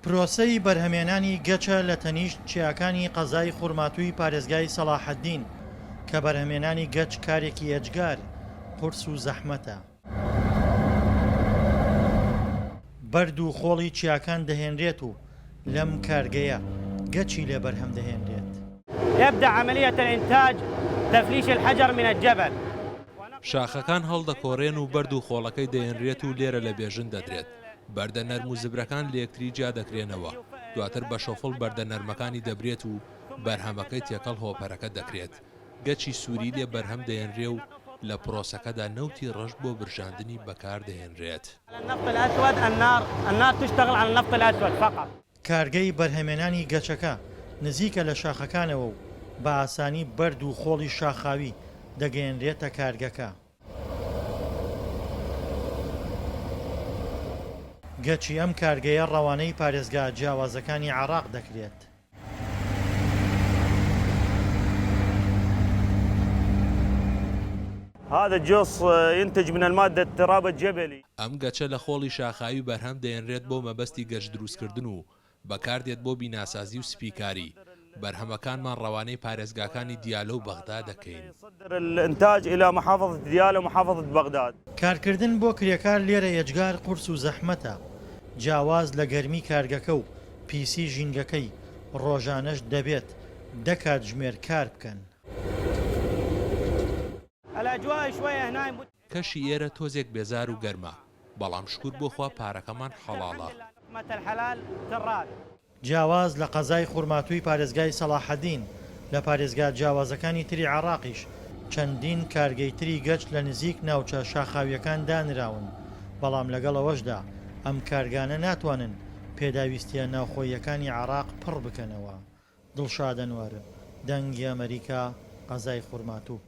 پرۆسەی بەرهەمێنانی گەچە لە تەنیشت چیاکانی قەزای خوورماتووی پارێزگای سەلاحەددین کە بەرهەمێنانی گەچ کارێکی ئەجگار، قورس و زەحمەتە. بەرد و خۆڵی چیاکان دەهێنرێت و لەم کارگەیە گەچی لێ بەرهەم دەهێنرێت. يبدأ عملية الإنتاج تفليش الحجر من الجبل. شاخەکان هەڵدەکۆڕێن و بەرد و خۆڵەکەی دەهێنرێت و لێرە لە بێژن دەدرێت. بەردە نەرم و زبرەکان لە یەکتری جا دەکرێنەوە. دواتر بە شۆفڵ بەردە نەرمەکانی دەبرێت و بەرهەمەکەی تێکەڵ هۆپەرەکە دەکرێت. گەچی سووری لێ بەرهەم دەهێنرێ و لە پرۆسەکەدا نەوتی ڕەش بۆ برژاندنی بەکار دەهێنرێت. النار تشتغل على النفط الأسود فقط. کارگەی بەرهەمێنانی گەچەکە نزیکە لە شاخەکانەوە و بە ئاسانی بەرد و خۆڵی شاخاوی دەگەێنرێتە کارگەکە. گەچی ئەم کارگەیە ڕەوانەی پارێزگا جیاوازەکانی عێراق دەکرێت. هذا الجص ينتج من المادة التراب الجبلي. ئەم گەچە لە خۆڵی شاخاوی بەرهەم دەهێنرێت بۆ مەبەستی گەچ دروستکردن و بەکاردێت بۆ بیناسازی و سپیکاری. بەرهەمەکانمان ڕەوانەی پارێزگاکانی دیالە و بەغدا دەکەین. الإنتاج إلى محافظة ديالى ومحافظة بغداد. کارکردن بۆ کرێکار لێرە یەجگار، قورس و زەحمەتە. جیاواز لە گەرمی کارگەکە و پیسی ژینگەکەی ڕۆژانەش دەبێت 10 کاتژمێر کار بکەن. کەشی ئێرە تۆزێک بێزار و گەرمە، بەڵام شکر بۆ خوا پارەکەمان حەڵاڵە. جیاواز لە قەزای خوورماتووی پارێزگای سەلاحەددین لە پارێزگا جیاوازەکانی تری عێراقیش چەندین کارگەی تری گەچ لە نزیک ناوچە شاخاویەکان دانراون، بەڵام لەگەڵەوەشدا ئەم کارگانە ناتوانن پێداویستیە ناوخۆیەکانی عێراق پڕ بکەنەوە. دڵشاد ئەنوەر، دەنگی ئەمریکا، قەزای خوورماتوو.